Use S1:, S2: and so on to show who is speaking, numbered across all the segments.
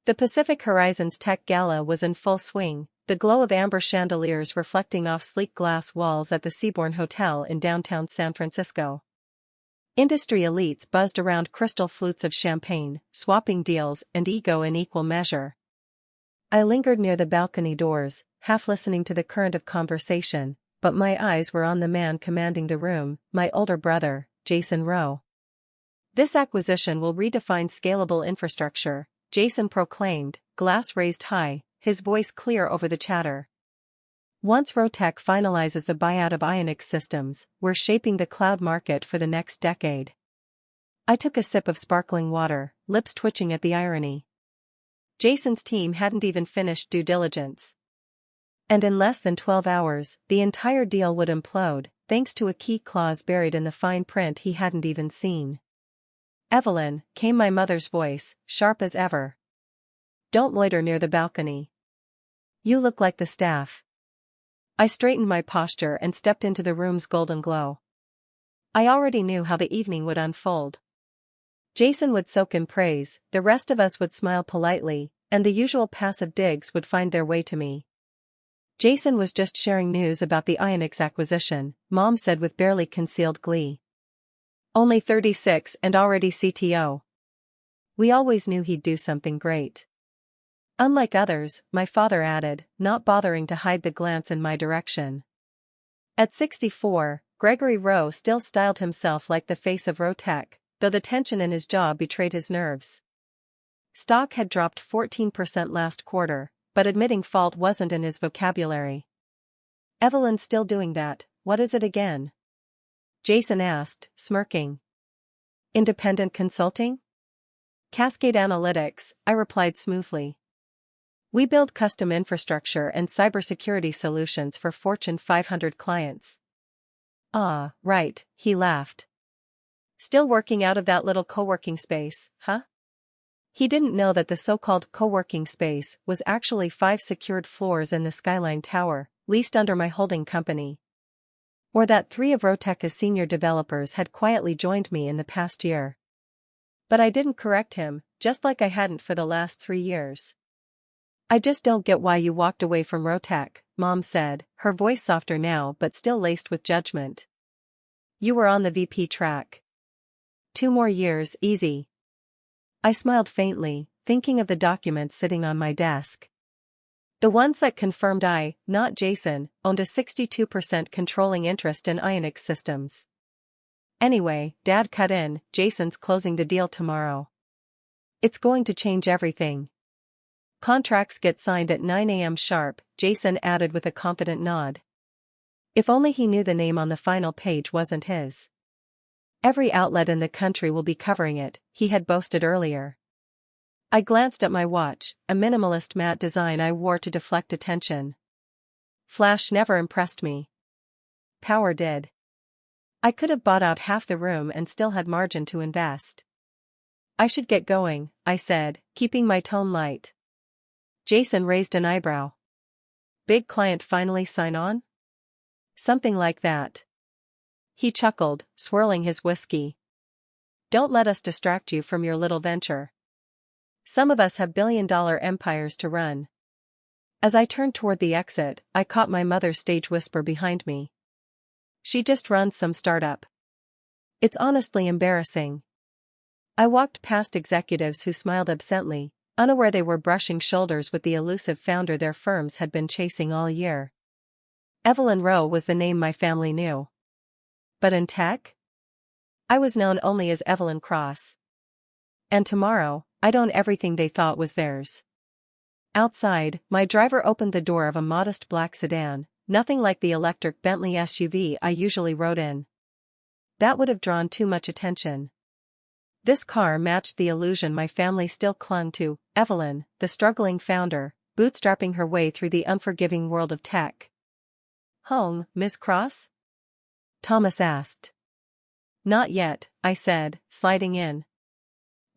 S1: The Pacific Horizon's Tech Gala was in full swing, the glow of amber chandeliers reflecting off sleek glass walls at the Seabourn Hotel in downtown San Francisco. Industry elites buzzed around crystal flutes of champagne, swapping deals and ego in equal measure. I lingered near the balcony doors, half listening to the current of conversation, but my eyes were on the man commanding the room, my older brother, Jason Rowe. "This acquisition will redefine scalable infrastructure," Jason proclaimed, glass raised high, his voice clear over the chatter. "Once Rotech finalizes the buyout of Ionix Systems, we're shaping the cloud market for the next decade." I took a sip of sparkling water, lips twitching at the irony. Jason's team hadn't even finished due diligence. And in less than 12 hours, the entire deal would implode, thanks to a key clause buried in the fine print he hadn't even seen. "Evelyn," came my mother's voice, sharp as ever. "Don't loiter near the balcony. You look like the staff." I straightened my posture and stepped into the room's golden glow. I already knew how the evening would unfold. Jason would soak in praise, the rest of us would smile politely, and the usual passive digs would find their way to me. "Jason was just sharing news about the Ionix acquisition," Mom said with barely concealed glee. "Only 36 and already CTO. We always knew he'd do something great." "Unlike others," my father added, not bothering to hide the glance in my direction. At 64, Gregory Rowe still styled himself like the face of Rotech, though the tension in his jaw betrayed his nerves. Stock had dropped 14% last quarter, but admitting fault wasn't in his vocabulary. "Evelyn's still doing that, what is it again?" Jason asked, smirking. "Independent consulting?" "Cascade Analytics," I replied smoothly. "We build custom infrastructure and cybersecurity solutions for Fortune 500 clients." "Ah, right," he laughed. "Still working out of that little co-working space, huh?" He didn't know that the so-called co-working space was actually 5 secured floors in the Skyline Tower, leased under my holding company. Or that 3 of Rotech's senior developers had quietly joined me in the past year. But I didn't correct him, just like I hadn't for the last 3 years. "I just don't get why you walked away from Rotech," Mom said, her voice softer now but still laced with judgment. "You were on the VP track. 2 more years, easy." I smiled faintly, thinking of the documents sitting on my desk. The ones that confirmed I, not Jason, owned a 62% controlling interest in Ionix Systems. "Anyway," Dad cut in, "Jason's closing the deal tomorrow. It's going to change everything. Contracts get signed at 9 a.m. sharp," Jason added with a confident nod. If only he knew the name on the final page wasn't his. "Every outlet in the country will be covering it," he had boasted earlier. I glanced at my watch, a minimalist matte design I wore to deflect attention. Flash never impressed me. Power did. I could have bought out half the room and still had margin to invest. "I should get going," I said, keeping my tone light. Jason raised an eyebrow. "Big client finally sign on?" "Something like that." He chuckled, swirling his whiskey. "Don't let us distract you from your little venture. Some of us have billion-dollar empires to run." As I turned toward the exit, I caught my mother's stage whisper behind me. "She just runs some startup. It's honestly embarrassing." I walked past executives who smiled absently, unaware they were brushing shoulders with the elusive founder their firms had been chasing all year. Evelyn Rowe was the name my family knew. But in tech? I was known only as Evelyn Cross. And tomorrow, I'd own everything they thought was theirs. Outside, my driver opened the door of a modest black sedan, nothing like the electric Bentley SUV I usually rode in. That would have drawn too much attention. This car matched the illusion my family still clung to, Evelyn, the struggling founder, bootstrapping her way through the unforgiving world of tech. "Home, Miss Cross?" Thomas asked. "Not yet," I said, sliding in.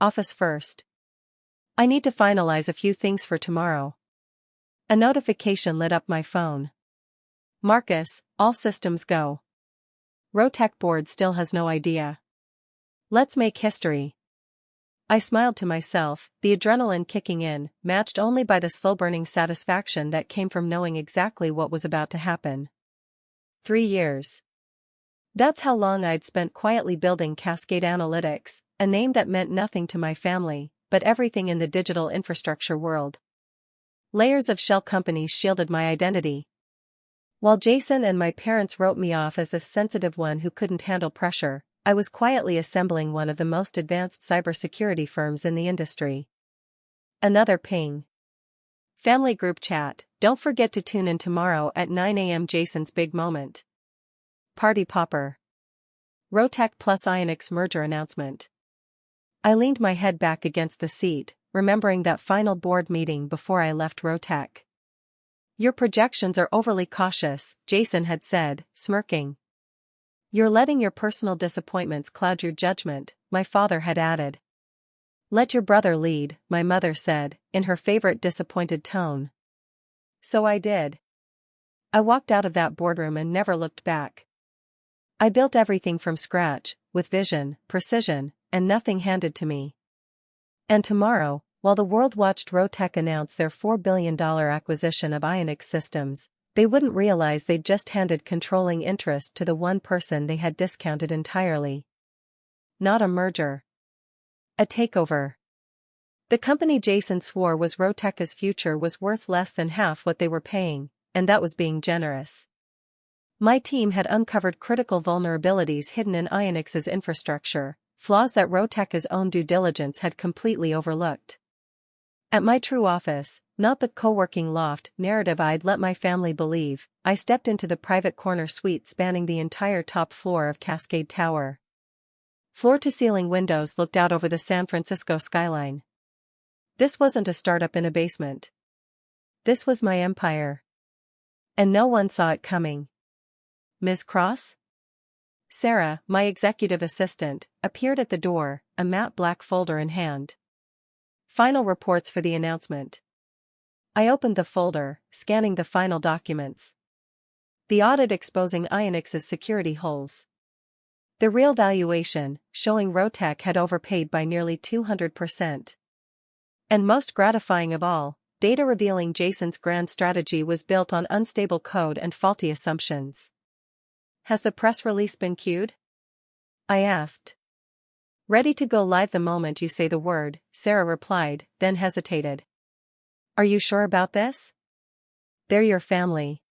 S1: "Office first. I need to finalize a few things for tomorrow." A notification lit up my phone. "Marcus, all systems go. Rotech board still has no idea. Let's make history." I smiled to myself, the adrenaline kicking in, matched only by the slow-burning satisfaction that came from knowing exactly what was about to happen. 3 years. That's how long I'd spent quietly building Cascade Analytics, a name that meant nothing to my family, but everything in the digital infrastructure world. Layers of shell companies shielded my identity. While Jason and my parents wrote me off as the sensitive one who couldn't handle pressure, I was quietly assembling one of the most advanced cybersecurity firms in the industry. Another ping. Family group chat, don't forget to tune in tomorrow at 9 a.m. Jason's big moment. Party popper. Rotech plus Ionix merger announcement. I leaned my head back against the seat, remembering that final board meeting before I left Rotech. Your projections are overly cautious, Jason had said, smirking. You're letting your personal disappointments cloud your judgment, my father had added. Let your brother lead, my mother said, in her favorite disappointed tone. So I did. I walked out of that boardroom and never looked back. I built everything from scratch, with vision, precision, and nothing handed to me. And tomorrow, while the world watched Rotech announce their $4 billion acquisition of Ionix Systems, they wouldn't realize they'd just handed controlling interest to the one person they had discounted entirely. Not a merger. A takeover. The company Jason swore was Rotech's future was worth less than half what they were paying, and that was being generous. My team had uncovered critical vulnerabilities hidden in Ionix's infrastructure, flaws that Rotech's own due diligence had completely overlooked. At my true office, not the co-working loft narrative I'd let my family believe, I stepped into the private corner suite spanning the entire top floor of Cascade Tower. Floor-to-ceiling windows looked out over the San Francisco skyline. This wasn't a startup in a basement. This was my empire. And no one saw it coming. Ms. Cross? Sarah, my executive assistant, appeared at the door, a matte black folder in hand. Final reports for the announcement. I opened the folder, scanning the final documents. The audit exposing Ionix's security holes. The real valuation, showing Rotech had overpaid by nearly 200%. And most gratifying of all, data revealing Jason's grand strategy was built on unstable code and faulty assumptions. Has the press release been queued? I asked. Ready to go live the moment you say the word, Sarah replied, then hesitated. Are you sure about this? They're your family.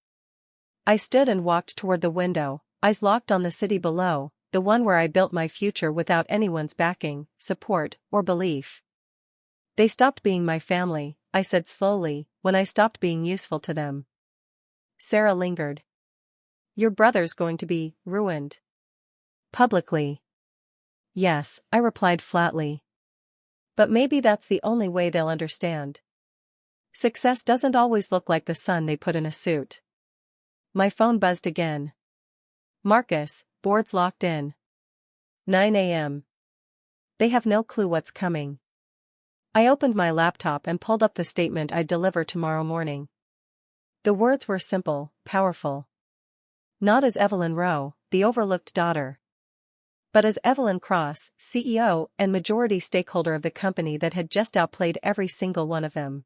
S1: I stood and walked toward the window, eyes locked on the city below, the one where I built my future without anyone's backing, support, or belief. They stopped being my family, I said slowly, when I stopped being useful to them. Sarah lingered. Your brother's going to be ruined. Publicly. Yes, I replied flatly. But maybe that's the only way they'll understand. Success doesn't always look like the sun they put in a suit. My phone buzzed again. Marcus, board's locked in. 9 a.m. They have no clue what's coming. I opened my laptop and pulled up the statement I'd deliver tomorrow morning. The words were simple, powerful. Not as Evelyn Rowe, the overlooked daughter, but as Evelyn Cross, CEO and majority stakeholder of the company that had just outplayed every single one of them.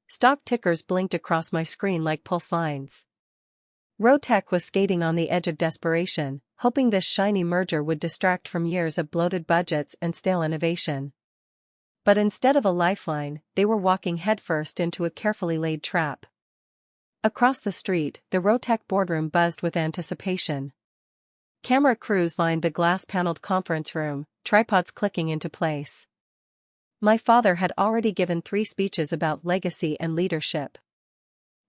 S1: Stock tickers blinked across my screen like pulse lines. Rotech was skating on the edge of desperation, hoping this shiny merger would distract from years of bloated budgets and stale innovation. But instead of a lifeline, they were walking headfirst into a carefully laid trap. Across the street, the Rotech boardroom buzzed with anticipation. Camera crews lined the glass-paneled conference room, tripods clicking into place. My father had already given 3 speeches about legacy and leadership.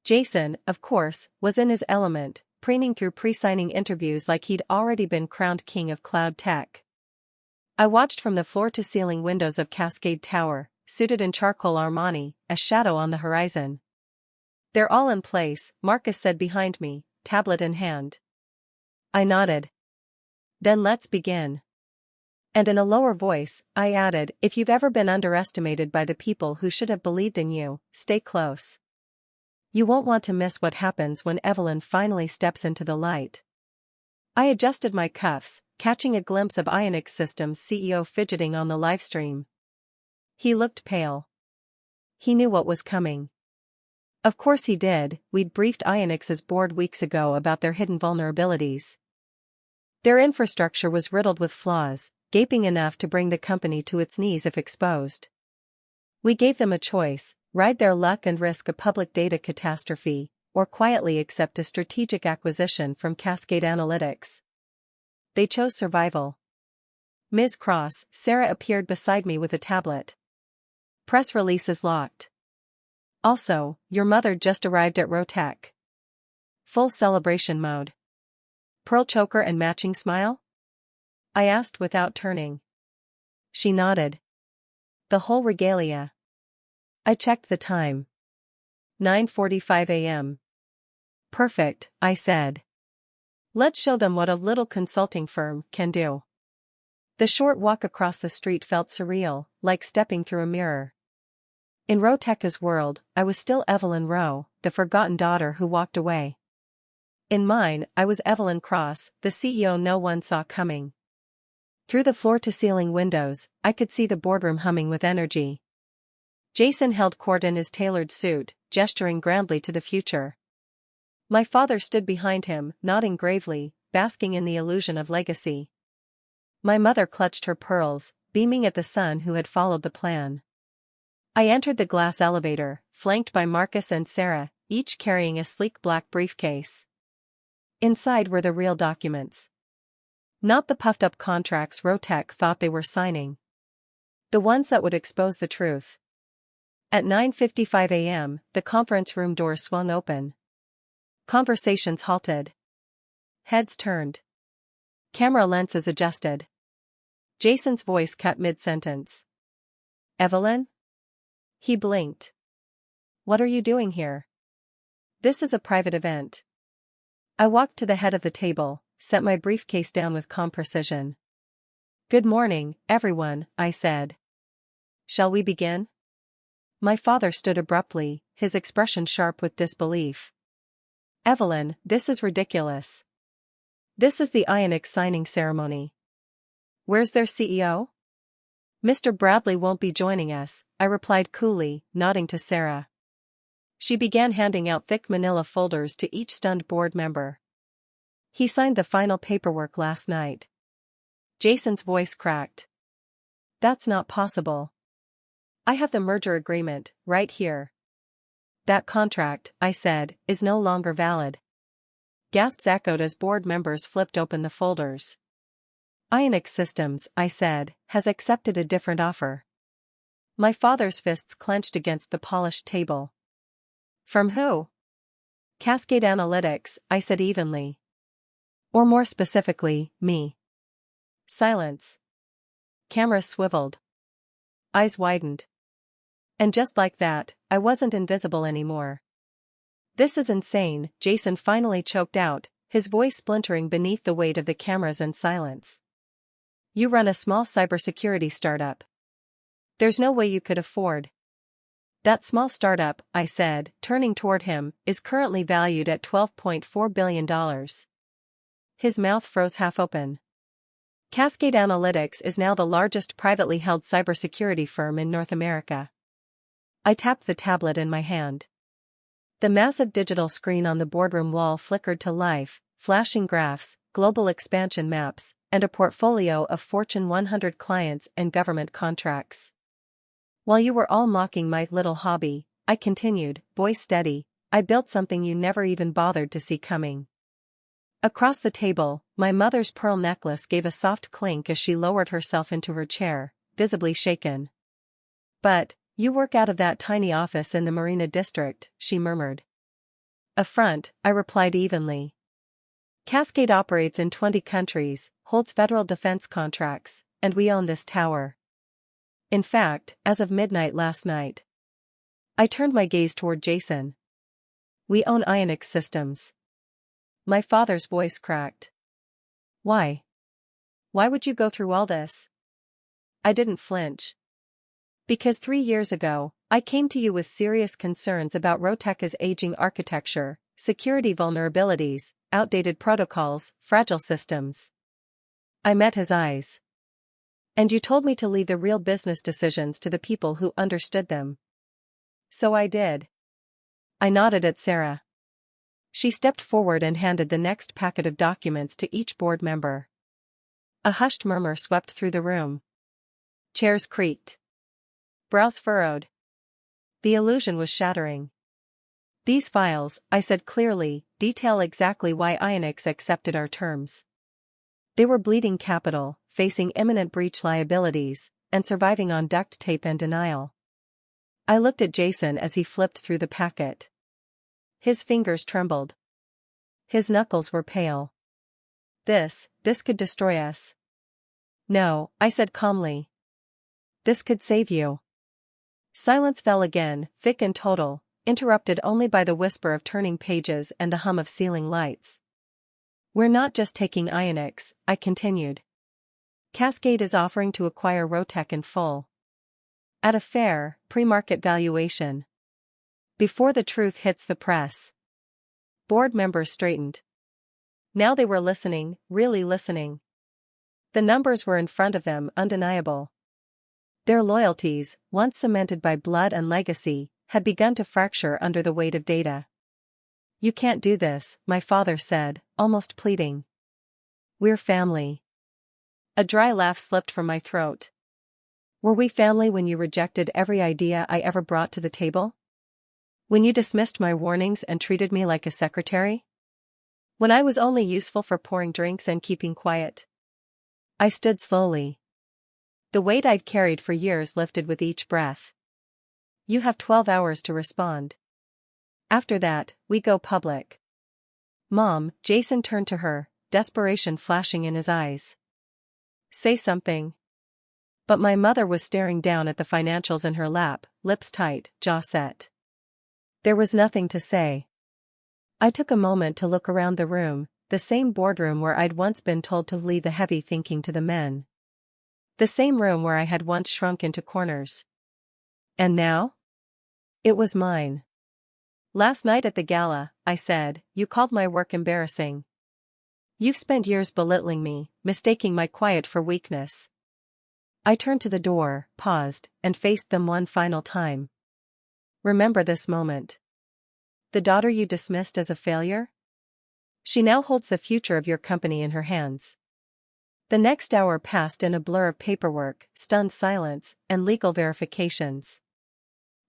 S1: Jason, of course, was in his element, preening through pre-signing interviews like he'd already been crowned king of cloud tech. I watched from the floor-to-ceiling windows of Cascade Tower, suited in charcoal Armani, a shadow on the horizon. They're all in place, Marcus said behind me, tablet in hand. I nodded. Then let's begin. And in a lower voice, I added, if you've ever been underestimated by the people who should have believed in you, stay close. You won't want to miss what happens when Evelyn finally steps into the light. I adjusted my cuffs, catching a glimpse of Ionix Systems CEO fidgeting on the livestream. He looked pale. He knew what was coming. Of course he did. We'd briefed Ionix's board weeks ago about their hidden vulnerabilities. Their infrastructure was riddled with flaws, gaping enough to bring the company to its knees if exposed. We gave them a choice: ride their luck and risk a public data catastrophe, or quietly accept a strategic acquisition from Cascade Analytics. They chose survival. Ms. Cross, Sarah appeared beside me with a tablet. Press release is locked. Also, your mother just arrived at Rotech. Full celebration mode. Pearl choker and matching smile? I asked without turning. She nodded. The whole regalia. I checked the time. 9:45 a.m. Perfect, I said. Let's show them what a little consulting firm can do. The short walk across the street felt surreal, like stepping through a mirror. In Rotech's world, I was still Evelyn Rowe, the forgotten daughter who walked away. In mine, I was Evelyn Cross, the CEO no one saw coming. Through the floor-to-ceiling windows, I could see the boardroom humming with energy. Jason held court in his tailored suit, gesturing grandly to the future. My father stood behind him, nodding gravely, basking in the illusion of legacy. My mother clutched her pearls, beaming at the son who had followed the plan. I entered the glass elevator, flanked by Marcus and Sarah, each carrying a sleek black briefcase. Inside were the real documents. Not the puffed-up contracts Rotech thought they were signing. The ones that would expose the truth. At 9:55 a.m., the conference room doors swung open. Conversations halted. Heads turned. Camera lenses adjusted. Jason's voice cut mid-sentence. Evelyn? He blinked. What are you doing here? This is a private event. I walked to the head of the table, set my briefcase down with calm precision. Good morning, everyone, I said. Shall we begin? My father stood abruptly, his expression sharp with disbelief. Evelyn, this is ridiculous. This is the Ionix signing ceremony. Where's their CEO? Mr. Bradley won't be joining us, I replied coolly, nodding to Sarah. She began handing out thick manila folders to each stunned board member. He signed the final paperwork last night. Jason's voice cracked. That's not possible. I have the merger agreement, right here. That contract, I said, is no longer valid. Gasps echoed as board members flipped open the folders. Ionix Systems, I said, has accepted a different offer. My father's fists clenched against the polished table. From who? Cascade Analytics, I said evenly. Or more specifically, me. Silence. Camera swiveled. Eyes widened. And just like that, I wasn't invisible anymore. This is insane, Jason finally choked out, his voice splintering beneath the weight of the cameras and silence. You run a small cybersecurity startup. There's no way you could afford. That small startup, I said, turning toward him, is currently valued at $12.4 billion. His mouth froze half open. Cascade Analytics is now the largest privately held cybersecurity firm in North America. I tapped the tablet in my hand. The massive digital screen on the boardroom wall flickered to life, flashing graphs, global expansion maps, and a portfolio of Fortune 100 clients and government contracts. While you were all mocking my little hobby, I continued, voice steady, I built something you never even bothered to see coming. Across the table, my mother's pearl necklace gave a soft clink as she lowered herself into her chair, visibly shaken. But, you work out of that tiny office in the Marina District, she murmured. A front, I replied evenly. Cascade operates in 20 countries, holds federal defense contracts, and we own this tower. In fact, as of midnight last night. I turned my gaze toward Jason. We own Ionix Systems. My father's voice cracked. Why? Why would you go through all this? I didn't flinch. Because 3 years ago, I came to you with serious concerns about Rotech's aging architecture, security vulnerabilities, outdated protocols, fragile systems. I met his eyes. And you told me to leave the real business decisions to the people who understood them. So I did. I nodded at Sarah. She stepped forward and handed the next packet of documents to each board member. A hushed murmur swept through the room. Chairs creaked. Brows furrowed. The illusion was shattering. These files, I said clearly, detail exactly why Ionix accepted our terms. They were bleeding capital, facing imminent breach liabilities, and surviving on duct tape and denial. I looked at Jason as he flipped through the packet. His fingers trembled. His knuckles were pale. This could destroy us. No, I said calmly. This could save you. Silence fell again, thick and total, interrupted only by the whisper of turning pages and the hum of ceiling lights. We're not just taking Ionix, I continued. Cascade is offering to acquire Rotech in full. At a fair, pre-market valuation. Before the truth hits the press. Board members straightened. Now they were listening, really listening. The numbers were in front of them, undeniable. Their loyalties, once cemented by blood and legacy, had begun to fracture under the weight of data. You can't do this, my father said, almost pleading. We're family. A dry laugh slipped from my throat. Were we family when you rejected every idea I ever brought to the table? When you dismissed my warnings and treated me like a secretary? When I was only useful for pouring drinks and keeping quiet? I stood slowly. The weight I'd carried for years lifted with each breath. You have 12 hours to respond. After that, we go public. Mom, Jason turned to her, desperation flashing in his eyes. Say something. But my mother was staring down at the financials in her lap, lips tight, jaw set. There was nothing to say. I took a moment to look around the room, the same boardroom where I'd once been told to leave the heavy thinking to the men. The same room where I had once shrunk into corners. And now? It was mine. Last night at the gala, I said, you called my work embarrassing. You've spent years belittling me, mistaking my quiet for weakness. I turned to the door, paused, and faced them one final time. Remember this moment. The daughter you dismissed as a failure? She now holds the future of your company in her hands. The next hour passed in a blur of paperwork, stunned silence, and legal verifications.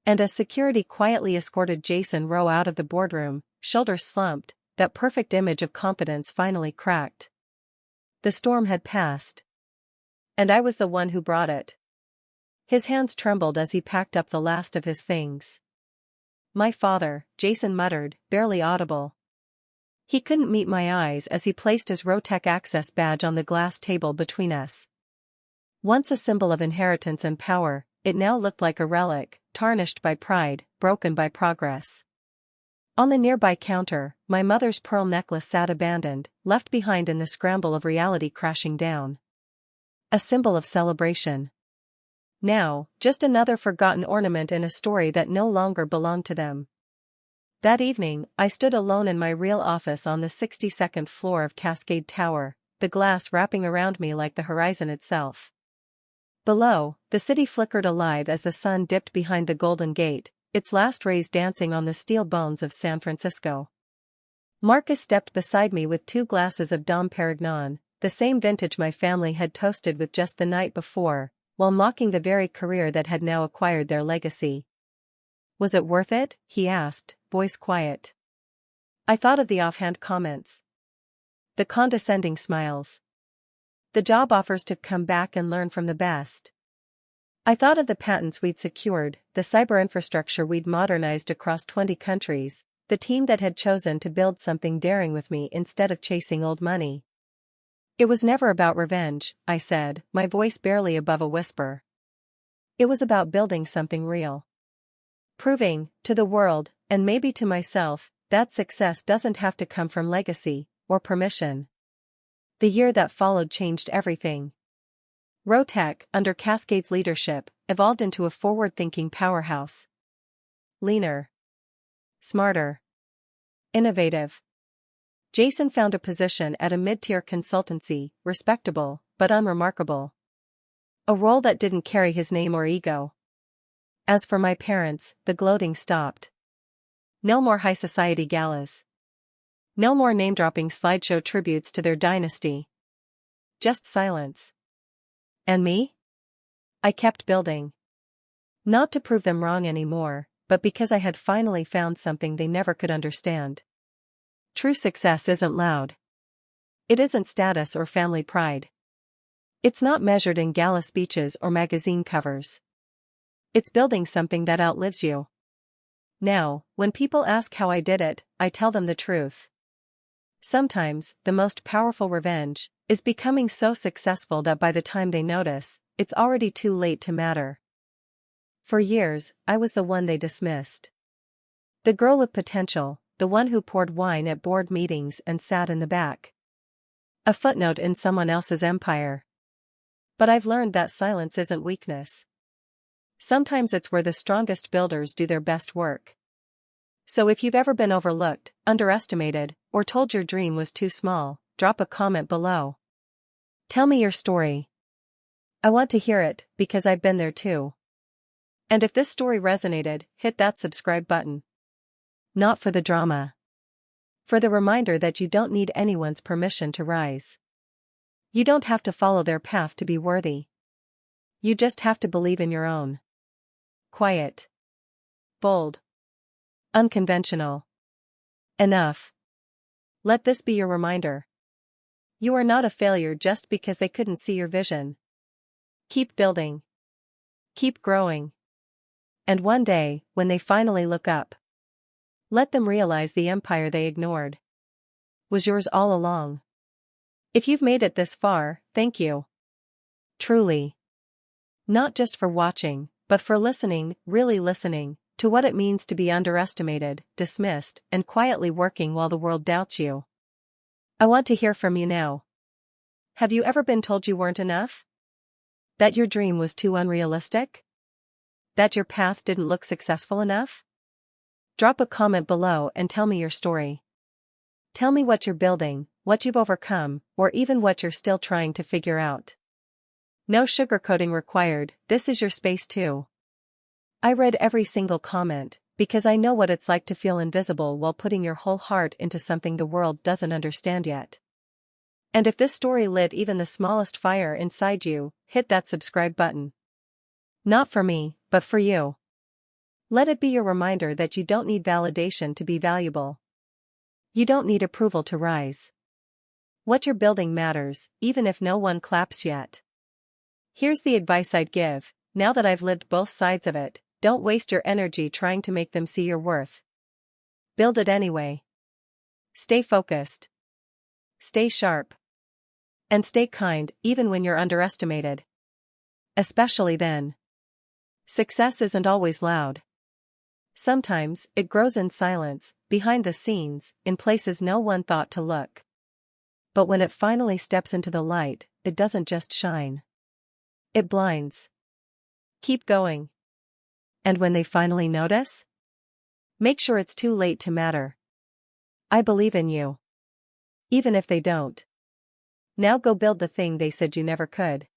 S1: And as security quietly escorted Jason Rowe out of the boardroom, shoulders slumped, that perfect image of competence finally cracked. The storm had passed. And I was the one who brought it. His hands trembled as he packed up the last of his things. My father, Jason muttered, barely audible. He couldn't meet my eyes as he placed his Rotech access badge on the glass table between us. Once a symbol of inheritance and power, it now looked like a relic, tarnished by pride, broken by progress. On the nearby counter, my mother's pearl necklace sat abandoned, left behind in the scramble of reality crashing down. A symbol of celebration. Now, just another forgotten ornament in a story that no longer belonged to them. That evening, I stood alone in my real office on the 62nd floor of Cascade Tower, the glass wrapping around me like the horizon itself. Below, the city flickered alive as the sun dipped behind the Golden Gate, its last rays dancing on the steel bones of San Francisco. Marcus stepped beside me with 2 glasses of Dom Perignon, the same vintage my family had toasted with just the night before, while mocking the very career that had now acquired their legacy. Was it worth it? He asked, voice quiet. I thought of the offhand comments. The condescending smiles. The job offers to come back and learn from the best. I thought of the patents we'd secured, the cyber infrastructure we'd modernized across 20 countries, the team that had chosen to build something daring with me instead of chasing old money. It was never about revenge, I said, my voice barely above a whisper. It was about building something real. Proving, to the world, and maybe to myself, that success doesn't have to come from legacy, or permission. The year that followed changed everything. Rotech, under Cascade's leadership, evolved into a forward-thinking powerhouse. Leaner. Smarter. Innovative. Jason found a position at a mid-tier consultancy, respectable, but unremarkable. A role that didn't carry his name or ego. As for my parents, the gloating stopped. No more high society galas. No more name-dropping slideshow tributes to their dynasty. Just silence. And me? I kept building. Not to prove them wrong anymore, but because I had finally found something they never could understand. True success isn't loud. It isn't status or family pride. It's not measured in gala speeches or magazine covers. It's building something that outlives you. Now, when people ask how I did it, I tell them the truth. Sometimes, the most powerful revenge is becoming so successful that by the time they notice, it's already too late to matter. For years, I was the one they dismissed. The girl with potential, the one who poured wine at board meetings and sat in the back. A footnote in someone else's empire. But I've learned that silence isn't weakness. Sometimes it's where the strongest builders do their best work. So if you've ever been overlooked, underestimated, or told your dream was too small, drop a comment below. Tell me your story. I want to hear it, because I've been there too. And if this story resonated, hit that subscribe button. Not for the drama. For the reminder that you don't need anyone's permission to rise. You don't have to follow their path to be worthy. You just have to believe in your own. Quiet. Bold. Unconventional. Enough. Let this be your reminder. You are not a failure just because they couldn't see your vision. Keep building. Keep growing. And one day, when they finally look up, let them realize the empire they ignored was yours all along. If you've made it this far, thank you. Truly. Not just for watching, but for listening, really listening, to what it means to be underestimated, dismissed, and quietly working while the world doubts you. I want to hear from you now. Have you ever been told you weren't enough? That your dream was too unrealistic? That your path didn't look successful enough? Drop a comment below and tell me your story. Tell me what you're building, what you've overcome, or even what you're still trying to figure out. No sugarcoating required, this is your space too. I read every single comment, because I know what it's like to feel invisible while putting your whole heart into something the world doesn't understand yet. And if this story lit even the smallest fire inside you, hit that subscribe button. Not for me, but for you. Let it be your reminder that you don't need validation to be valuable. You don't need approval to rise. What you're building matters, even if no one claps yet. Here's the advice I'd give, now that I've lived both sides of it, don't waste your energy trying to make them see your worth. Build it anyway. Stay focused. Stay sharp. And stay kind, even when you're underestimated. Especially then. Success isn't always loud. Sometimes, it grows in silence, behind the scenes, in places no one thought to look. But when it finally steps into the light, it doesn't just shine. It blinds. Keep going. And when they finally notice? Make sure it's too late to matter. I believe in you. Even if they don't. Now go build the thing they said you never could.